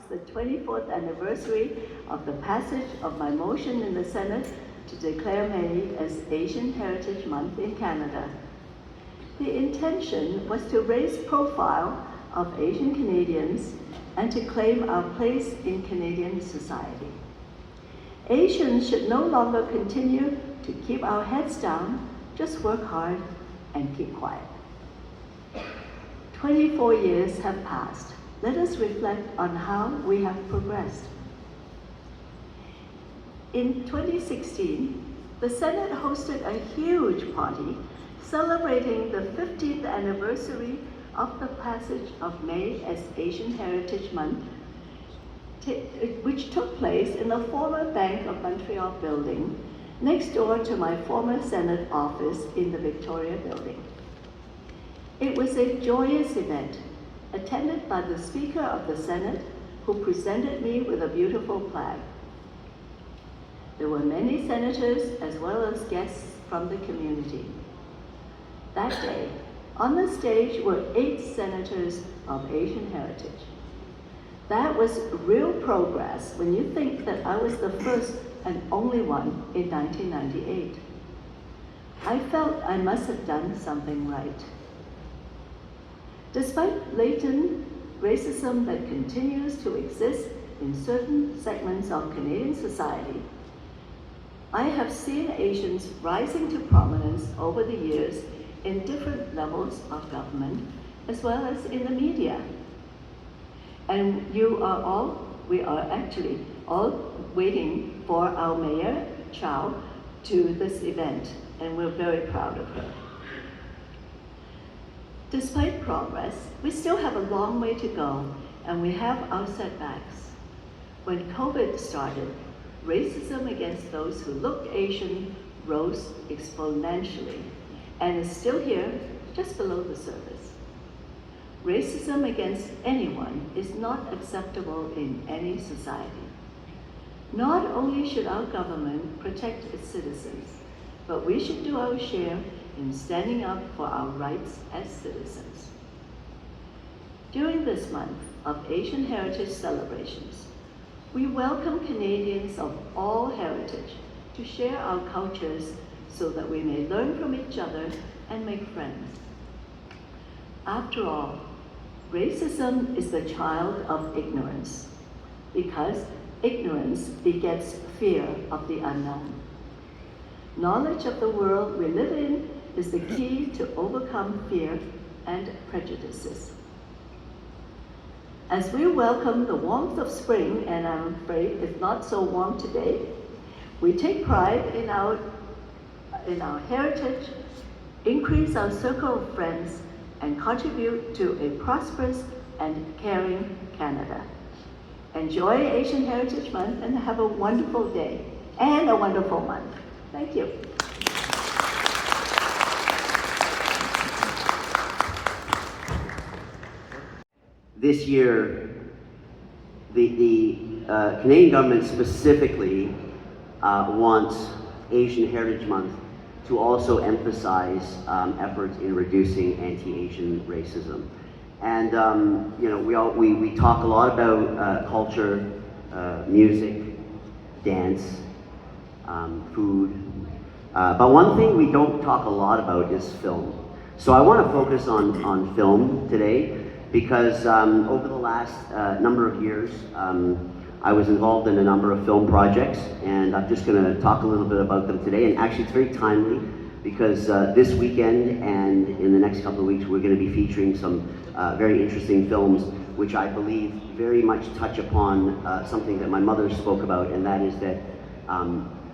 the 24th anniversary of the passage of my motion in the Senate to declare May as Asian Heritage Month in Canada. The intention was to raise profile of Asian Canadians and to claim our place in Canadian society. Asians should no longer continue to keep our heads down, just work hard and keep quiet. 24 years have passed. Let us reflect on how we have progressed. In 2016, the Senate hosted a huge party celebrating the 15th anniversary of the passage of May as Asian Heritage Month, which took place in the former Bank of Montreal building, next door to my former Senate office in the Victoria building. It was a joyous event, attended by the Speaker of the Senate, who presented me with a beautiful flag. There were many senators as well as guests from the community. That day, on the stage were 8 senators of Asian heritage. That was real progress when you think that I was the first and only one in 1998. I felt I must have done something right. Despite latent racism that continues to exist in certain segments of Canadian society, I have seen Asians rising to prominence over the years in different levels of government, as well as in the media. And we are actually all waiting for our Mayor, Chow, to this event, and we're very proud of her. Despite progress, we still have a long way to go, and we have our setbacks. When COVID started, racism against those who looked Asian rose exponentially, and is still here, just below the surface. Racism against anyone is not acceptable in any society. Not only should our government protect its citizens, but we should do our share in standing up for our rights as citizens. During this month of Asian Heritage celebrations, we welcome Canadians of all heritage to share our cultures so that we may learn from each other and make friends. After all, racism is the child of ignorance, because ignorance begets fear of the unknown. Knowledge of the world we live in is the key to overcome fear and prejudices. As we welcome the warmth of spring, and I'm afraid it's not so warm today, we take pride in our heritage, increase our circle of friends, and contribute to a prosperous and caring Canada. Enjoy Asian Heritage Month and have a wonderful day and a wonderful month. Thank you. This year, the Canadian government specifically wants Asian Heritage Month to also emphasize efforts in reducing anti-Asian racism. And we talk a lot about culture, music, dance, food, but one thing we don't talk a lot about is film. So I want to focus on film today, because over the last number of years, I was involved in a number of film projects, and I'm just going to talk a little bit about them today. And actually it's very timely, because this weekend and in the next couple of weeks we're going to be featuring some very interesting films, which I believe very much touch upon something that my mother spoke about, and that is that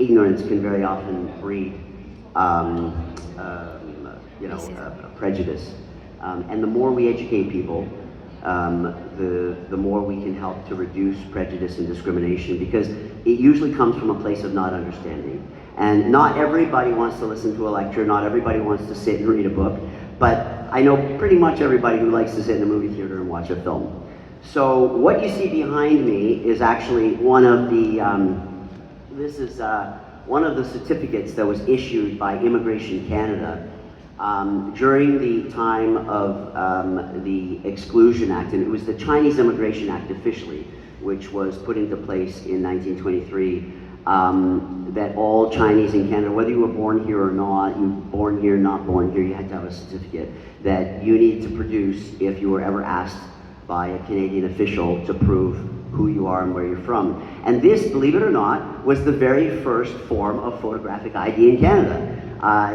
ignorance can very often breed prejudice. And the more we educate people, the more we can help to reduce prejudice and discrimination, because it usually comes from a place of not understanding. And not everybody wants to listen to a lecture, not everybody wants to sit and read a book, but I know pretty much everybody who likes to sit in a movie theater and watch a film. So what you see behind me is actually one of the, one of the certificates that was issued by Immigration Canada during the time of the Exclusion Act, and it was the Chinese Immigration Act officially. which was put into place in 1923, that all Chinese in Canada, whether you were born here or not, you were born here, not born here, you had to have a certificate that you need to produce if you were ever asked by a Canadian official to prove who you are and where you're from. And this, believe it or not, was the very first form of photographic ID in Canada.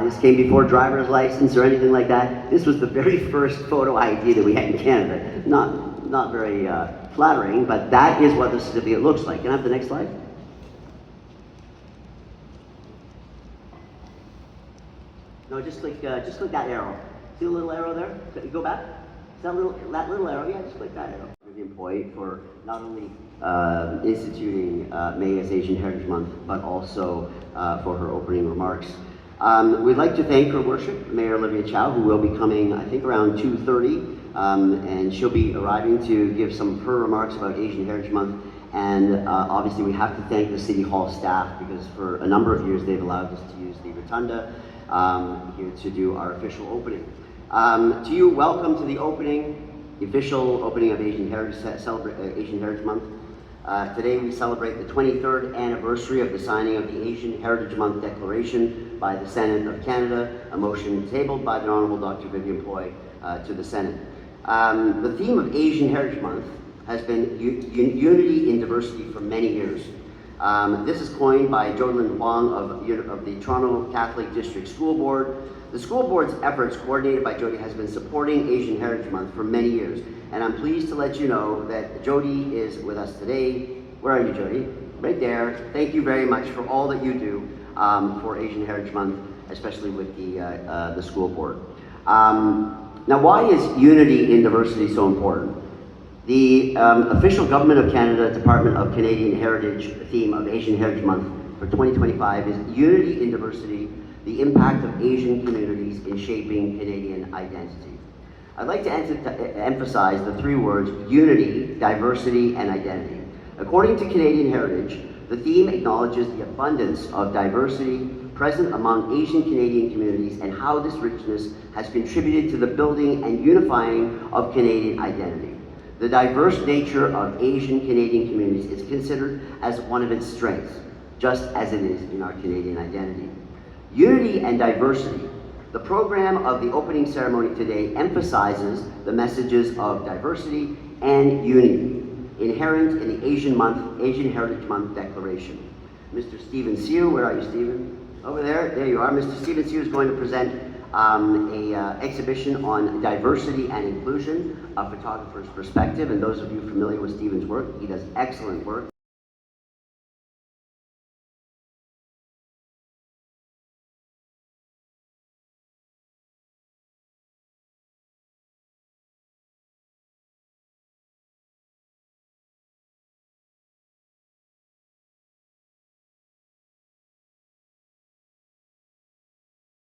This came before driver's license or anything like that. This was the very first photo ID that we had in Canada. Not very flattering, but that is what the certificate looks like. Can I have the next slide? No, just click that arrow. See the little arrow there? Go back. That little arrow, yeah, just click that arrow. Vivienne Poy for not only instituting May as Asian Heritage Month, but also for her opening remarks. We'd like to thank Her Worship, Mayor Olivia Chow, who will be coming, I think, around 2:30, and she'll be arriving to give some of her remarks about Asian Heritage Month. And obviously we have to thank the City Hall staff, because for a number of years they've allowed us to use the rotunda here to do our official opening. To you, welcome to the official opening of Asian Heritage Month. Today we celebrate the 23rd anniversary of the signing of the Asian Heritage Month Declaration by the Senate of Canada, a motion tabled by the Honourable Dr. Vivienne Poy to the Senate. The theme of Asian Heritage Month has been unity in diversity for many years. This is coined by Jodlin Huang of the Toronto Catholic District School Board. The school board's efforts, coordinated by Jody, has been supporting Asian Heritage Month for many years. And I'm pleased to let you know that Jody is with us today. Where are you, Jody? Right there. Thank you very much for all that you do for Asian Heritage Month, especially with the school board. Now, why is unity in diversity so important? The official Government of Canada Department of Canadian Heritage theme of Asian Heritage Month for 2025 is Unity in Diversity, the impact of Asian communities in shaping Canadian identity. I'd like to emphasize the three words unity, diversity, and identity. According to Canadian Heritage, the theme acknowledges the abundance of diversity present among Asian Canadian communities and how this richness has contributed to the building and unifying of Canadian identity. The diverse nature of Asian Canadian communities is considered as one of its strengths, just as it is in our Canadian identity. Unity and diversity. The program of the opening ceremony today emphasizes the messages of diversity and unity inherent in the Asian Heritage Month Declaration. Mr. Stephen Siu, where are you, Stephen? Over there, there you are. Mr. Stephen Siu is going to present an exhibition on diversity and inclusion, a photographer's perspective, and those of you familiar with Stephen's work, he does excellent work.